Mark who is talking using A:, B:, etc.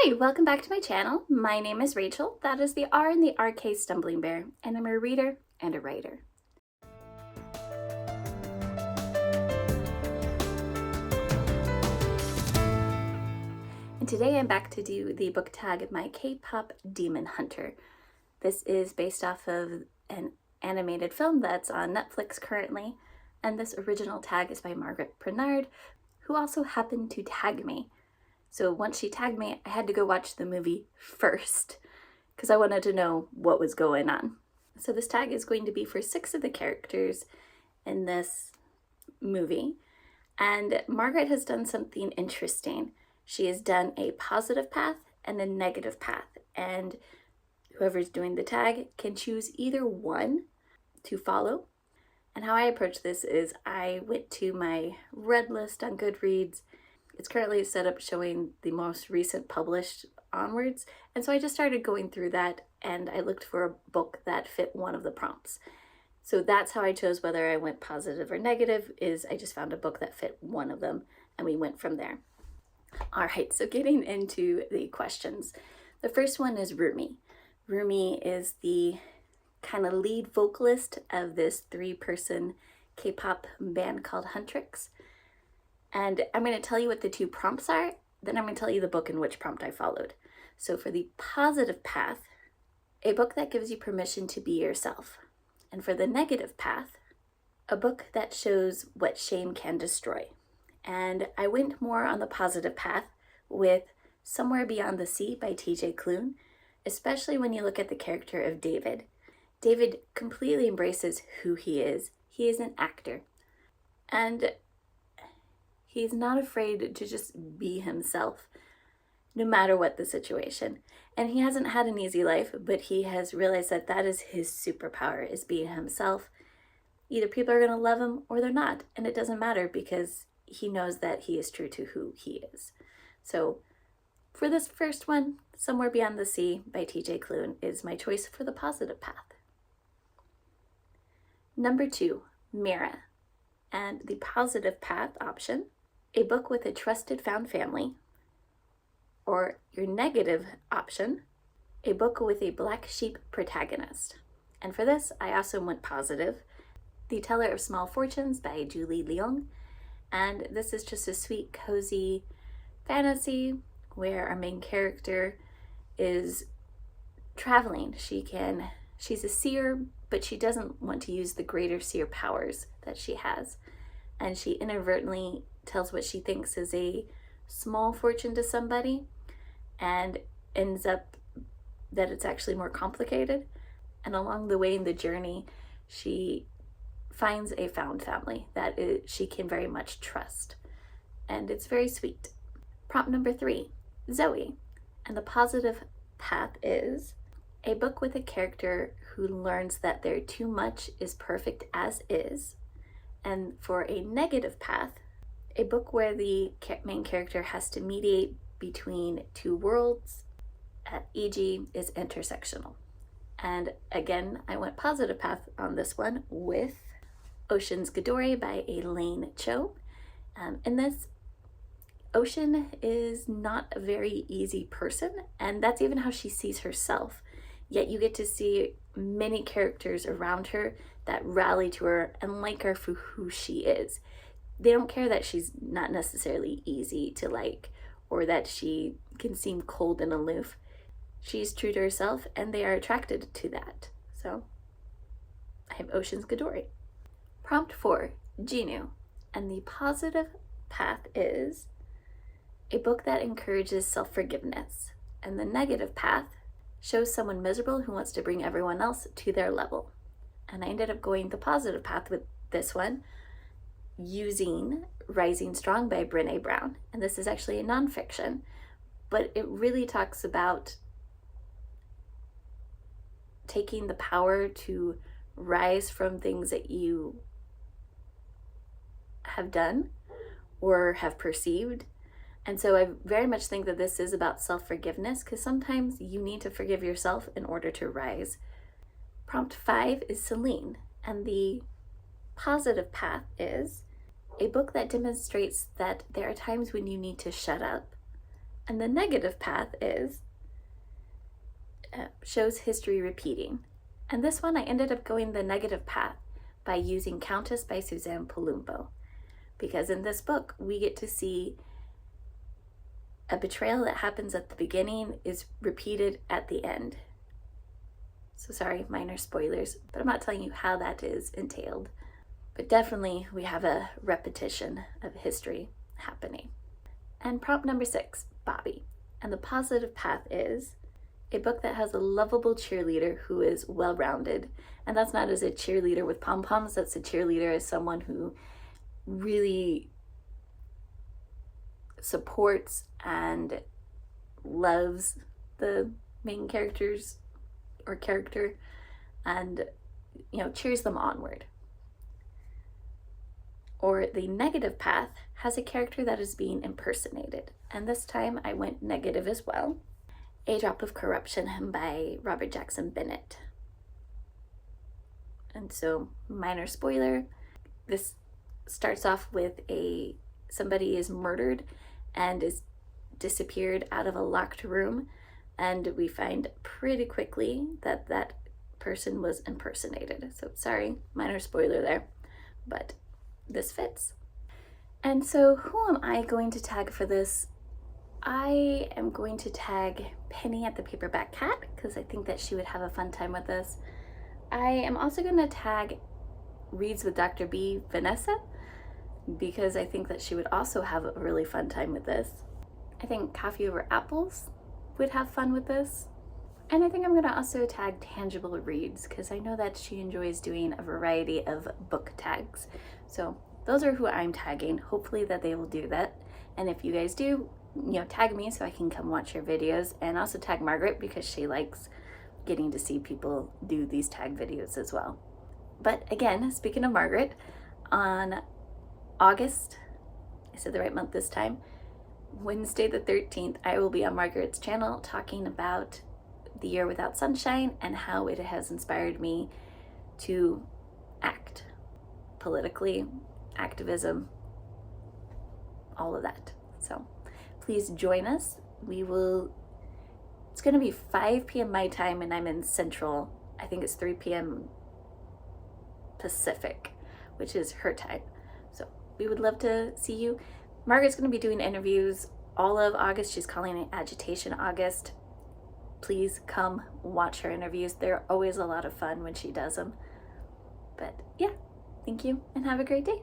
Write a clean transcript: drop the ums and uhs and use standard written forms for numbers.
A: Hi, welcome back to my channel. My name is Rachel, that is the R in the RK Stumblingbear, and I'm a reader and a writer. And today I'm back to do the book tag My K-Pop Demon Hunter. This is based off of an animated film that's on Netflix currently, and this original tag is by Margaret Prenard, who also happened to tag me. So once she tagged me, I had to go watch the movie first because I wanted to know what was going on. So this tag is going to be for 6 of the characters in this movie. And Margaret has done something interesting. She has done a positive path and a negative path. And whoever's doing the tag can choose either one to follow. And how I approach this is I went to my read list on Goodreads. It's currently set up showing the most recent published onwards. And so I just started going through that and I looked for a book that fit one of the prompts. So that's how I chose whether I went positive or negative, is I just found a book that fit one of them and we went from there. All right, so getting into the questions. The first one is Rumi. Rumi is the kind of lead vocalist of this 3-person K-pop band called Huntrix. And I'm going to tell you what the 2 prompts are, then I'm going to tell you the book and which prompt I followed. So for the positive path, a book that gives you permission to be yourself. And for the negative path, a book that shows what shame can destroy. And I went more on the positive path with Somewhere Beyond the Sea by T.J. Klune, especially when you look at the character of David. David completely embraces who he is. He is an actor. And he's not afraid to just be himself, no matter what the situation. And he hasn't had an easy life, but he has realized that that is his superpower, is being himself. Either people are going to love him or they're not, and it doesn't matter because he knows that he is true to who he is. So for this first one, Somewhere Beyond the Sea by T.J. Klune is my choice for the positive path. Number 2, Mira, and the positive path option, a book with a trusted found family, or your negative option, a book with a black sheep protagonist. And for this, I also went positive, The Teller of Small Fortunes by Julie Leong. And this is just a sweet, cozy fantasy where our main character is traveling. She's a seer, but she doesn't want to use the greater seer powers that she has. And she inadvertently tells what she thinks is a small fortune to somebody and ends up that it's actually more complicated. And along the way in the journey, she finds a found family that she can very much trust. And it's very sweet. Prompt number 3, Zoe. And the positive path is a book with a character who learns that their too much is perfect as is. And for a negative path, a book where the main character has to mediate between 2 worlds, e.g. is intersectional. And again, I went positive path on this one with Ocean's Gadori by Elaine Cho. In this, Ocean is not a very easy person, and that's even how she sees herself. Yet you get to see many characters around her that rally to her and like her for who she is. They don't care that she's not necessarily easy to like or that she can seem cold and aloof. She's true to herself and they are attracted to that. So I have Ocean's Gadori. Prompt 4, Jinu. And the positive path is a book that encourages self-forgiveness. And the negative path shows someone miserable who wants to bring everyone else to their level. And I ended up going the positive path with this one, using Rising Strong by Brené Brown. And this is actually a nonfiction, but it really talks about taking the power to rise from things that you have done or have perceived. And so I very much think that this is about self-forgiveness, because sometimes you need to forgive yourself in order to rise. Prompt 5 is Celine, and the positive path is a book that demonstrates that there are times when you need to shut up And the negative path is shows history repeating. And this one I ended up going the negative path by using Countess by Suzanne Palumbo, because in this book we get to see a betrayal that happens at the beginning is repeated at the end. So sorry, minor spoilers, but I'm not telling you how that is entailed. But definitely we have a repetition of history happening. And prompt number 6, Bobby. And the positive path is a book that has a lovable cheerleader who is well-rounded. And that's not as a cheerleader with pom-poms, that's a cheerleader as someone who really supports and loves the main characters or character and, you know, cheers them onward. Or the negative path has a character that is being impersonated. And this time I went negative as well. A Drop of Corruption by Robert Jackson Bennett. And so, minor spoiler, this starts off with somebody is murdered and is disappeared out of a locked room, and we find pretty quickly that that person was impersonated. So sorry, minor spoiler there, but this fits. And so who am I going to tag for this? I am going to tag Penny at the Paperback Cat because I think that she would have a fun time with this. I am also going to tag Reads with Dr. B, Vanessa, because I think that she would also have a really fun time with this. I think Coffee Over Apples would have fun with this. And I think I'm going to also tag Tangible Reads because I know that she enjoys doing a variety of book tags. So those are who I'm tagging. Hopefully that they will do that. And if you guys do, tag me so I can come watch your videos, and also tag Margaret because she likes getting to see people do these tag videos as well. But again, speaking of Margaret, on August, I said the right month this time, Wednesday the 13th, I will be on Margaret's channel talking about The Year Without Sunshine and how it has inspired me to act politically, activism, all of that. So please join us. It's going to be 5 p.m. my time, and I'm in Central. I think it's 3 p.m. Pacific, which is her time. So we would love to see you. Margaret's going to be doing interviews all of August. She's calling it Agitation August. Please come watch her interviews. They're always a lot of fun when she does them. But yeah, thank you and have a great day.